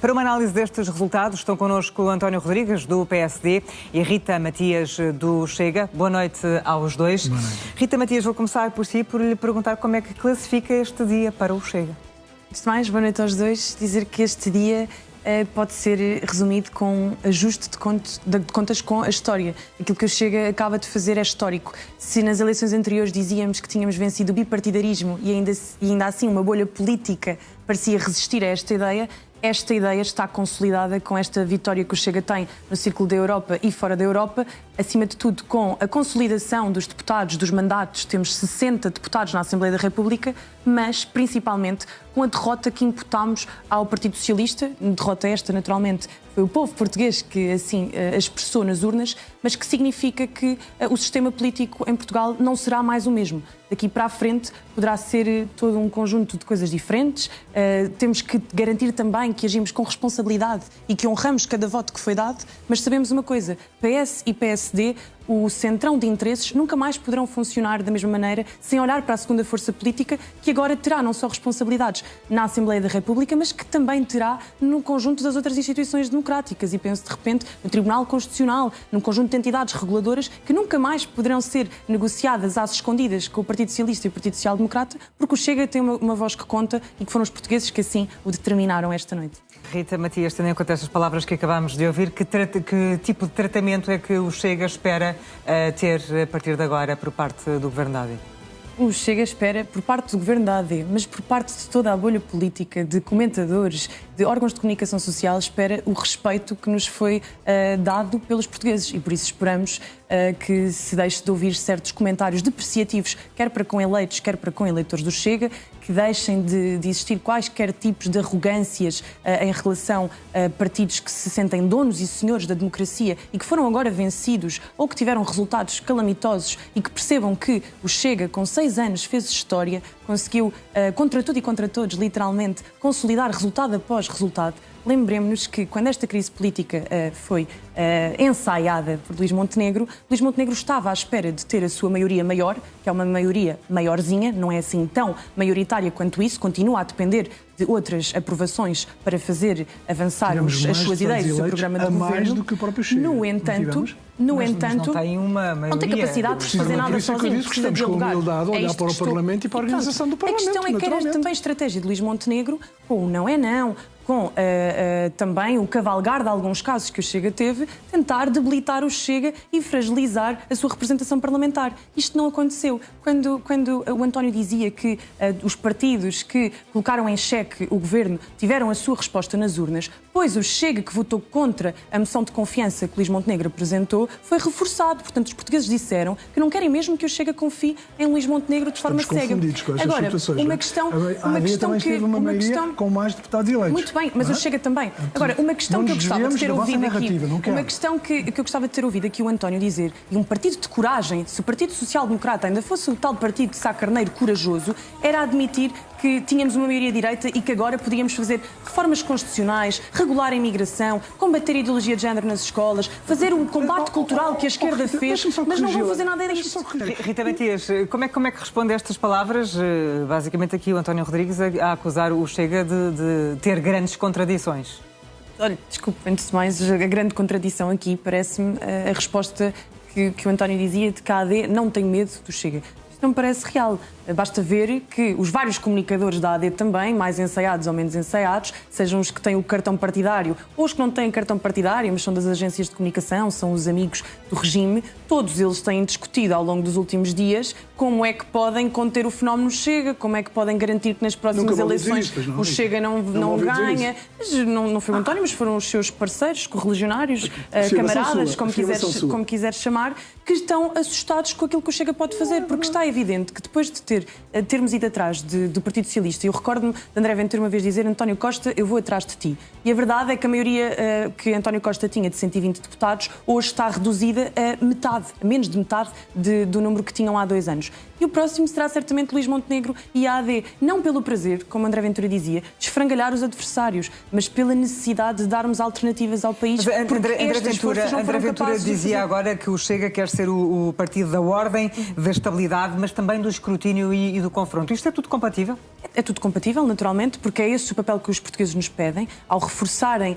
Para uma análise destes resultados, estão connosco o António Rodrigues, do PSD, e Rita Matias, do Chega. Boa noite aos dois. Boa noite. Rita Matias, vou começar por si, por lhe perguntar como é que classifica este dia para o Chega. Antes de mais, boa noite aos dois. Dizer que este dia pode ser resumido com ajuste de contas com a história. Aquilo que o Chega acaba de fazer é histórico. Se nas eleições anteriores dizíamos que tínhamos vencido o bipartidarismo e ainda assim uma bolha política parecia resistir a esta ideia está consolidada com esta vitória que o Chega tem no Círculo da Europa e fora da Europa, acima de tudo com a consolidação dos deputados, dos mandatos. Temos 60 deputados na Assembleia da República, mas principalmente com a derrota que imputámos ao Partido Socialista, derrota esta naturalmente foi o povo português que assim a expressou nas urnas, mas que significa que o sistema político em Portugal não será mais o mesmo. Daqui para a frente poderá ser todo um conjunto de coisas diferentes. Temos que garantir também que agimos com responsabilidade e que honramos cada voto que foi dado, mas sabemos uma coisa, PS e PSD, o centrão de interesses nunca mais poderão funcionar da mesma maneira sem olhar para a segunda força política, que agora terá não só responsabilidades na Assembleia da República, mas que também terá no conjunto das outras instituições democráticas. E penso, de repente, no Tribunal Constitucional, num conjunto de entidades reguladoras que nunca mais poderão ser negociadas às escondidas com o Partido Socialista e o Partido Social Democrata, porque o Chega tem uma voz que conta e que foram os portugueses que assim o determinaram esta noite. Rita Matias, tendo em conta estas palavras que acabamos de ouvir, que tipo de tratamento é que o Chega espera ter a partir de agora por parte do Governo da AD? O Chega espera, por parte do Governo da AD, mas por parte de toda a bolha política, de comentadores, de órgãos de comunicação social, espera o respeito que nos foi dado pelos portugueses e por isso esperamos que se deixe de ouvir certos comentários depreciativos, quer para com eleitos, quer para com eleitores do Chega, que deixem de existir quaisquer tipos de arrogâncias em relação a partidos que se sentem donos e senhores da democracia e que foram agora vencidos ou que tiveram resultados calamitosos e que percebam que o Chega, com 6 anos, fez história, conseguiu, contra tudo e contra todos, literalmente, consolidar resultado após resultado. Lembremos-nos que quando esta crise política foi ensaiada por Luís Montenegro estava à espera de ter a sua maioria maior, que é uma maioria maiorzinha, não é assim tão maioritária quanto isso, continua a depender de outras aprovações para fazer avançar as suas ideias, o seu programa de governo. Mais do que o próprio Chega. No entanto, não tem uma maioria. Não tem capacidade de fazer nada sozinho, precisa dialogar. Estamos com humildade a olhar para o Parlamento e para a organização do Parlamento. A questão é que era também a estratégia de Luís Montenegro, com o não é não, com também o cavalgar de alguns casos que o Chega teve, tentar debilitar o Chega e fragilizar a sua representação parlamentar. Isto não aconteceu. Quando o António dizia que os partidos que colocaram em xeque o governo tiveram a sua resposta nas urnas, pois o Chega, que votou contra a moção de confiança que Luís Montenegro apresentou, foi reforçado. Portanto, os portugueses disseram que não querem mesmo que o Chega confie em Luís Montenegro de forma cega. Agora, uma questão que uma maioria com mais deputados eleitos. Muito bem, mas o Chega também. Agora, uma questão que eu gostava de ter ouvido aqui, eu gostava de ter ouvido aqui o António dizer, e um partido de coragem, se o Partido Social Democrata ainda fosse o tal partido de Sá Carneiro corajoso, era admitir que tínhamos uma maioria direita e que agora podíamos fazer reformas constitucionais, regular a imigração, combater a ideologia de género nas escolas, fazer o combate cultural que a esquerda fez, mas não vão fazer nada disto. Rita Matias, como é que responde a estas palavras? Basicamente aqui o António Rodrigues a acusar o Chega de ter grandes contradições. Olha, desculpe, antes de mais, a grande contradição aqui parece-me a resposta que o António dizia de que a AD não tem medo do Chega. Isto não me parece real. Basta ver que os vários comunicadores da AD também, mais ensaiados ou menos ensaiados, sejam os que têm o cartão partidário ou os que não têm cartão partidário, mas são das agências de comunicação, são os amigos do regime, todos eles têm discutido ao longo dos últimos dias como é que podem conter o fenómeno Chega, como é que podem garantir que nas próximas eleições o Chega não ganha. Mas não foi o António, mas foram os seus parceiros, correligionários, camaradas, como quiseres chamar, que estão assustados com aquilo que o Chega pode fazer, porque está evidente que depois de termos ido atrás do Partido Socialista, eu recordo-me de André Ventura uma vez dizer: António Costa, eu vou atrás de ti. E a verdade é que a maioria que António Costa tinha de 120 deputados hoje está reduzida a metade, a menos de metade do número que tinham há 2 anos. E o próximo será certamente Luís Montenegro e a AD, não pelo prazer, como André Ventura dizia, de esfrangalhar os adversários, mas pela necessidade de darmos alternativas ao país. André Ventura dizia agora que o Chega quer ser o partido da ordem, da estabilidade, mas também do escrutínio e do confronto. Isto é tudo compatível? É tudo compatível, naturalmente, porque é esse o papel que os portugueses nos pedem. Ao reforçarem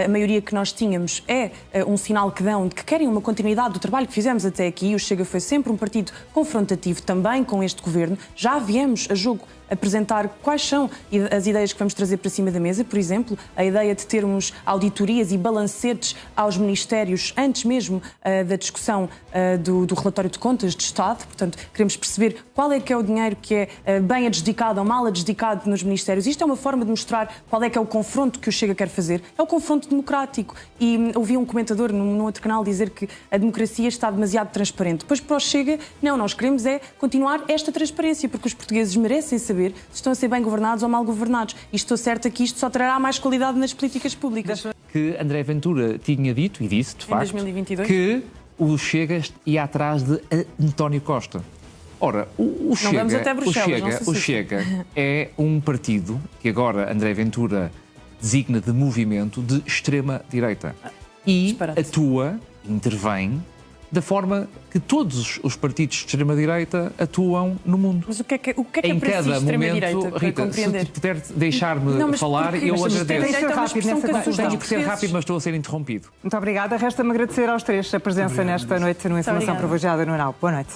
a maioria que nós tínhamos, é um sinal que dão de que querem uma continuidade do trabalho que fizemos até aqui. O Chega foi sempre um partido confrontativo também com este governo. Já viemos a jogo apresentar quais são as ideias que vamos trazer para cima da mesa. Por exemplo, a ideia de termos auditorias e balancetes aos ministérios antes mesmo da discussão do relatório de contas de Estado. Portanto, queremos perceber qual é que é o dinheiro que é bem adjudicado ou mal adjudicado nos ministérios. Isto é uma forma de mostrar qual é que é o confronto que o Chega quer fazer. É o confronto democrático. E ouvi um comentador num outro canal dizer que a democracia está demasiado transparente. Depois, para o Chega, não, nós queremos é continuar esta transparência, porque os portugueses merecem saber se estão a ser bem governados ou mal governados. E estou certa que isto só trará mais qualidade nas políticas públicas. Que André Ventura tinha dito, e disse, de facto, 2022? que o Chega ia atrás de António Costa. Ora, o Chega é um partido que agora André Ventura designa de movimento de extrema-direita. E atua, intervém, da forma que todos os partidos de extrema-direita atuam no mundo. Mas o que é para si extrema-direita? Rita, se puder deixar-me falar, eu agradeço. Tem que ser rápido nessa conclusão. Tenho que ser rápido, mas estou a ser interrompido. Muito obrigada. Resta-me agradecer aos três a presença nesta noite no Informação Privilegiada no Anal. Boa noite.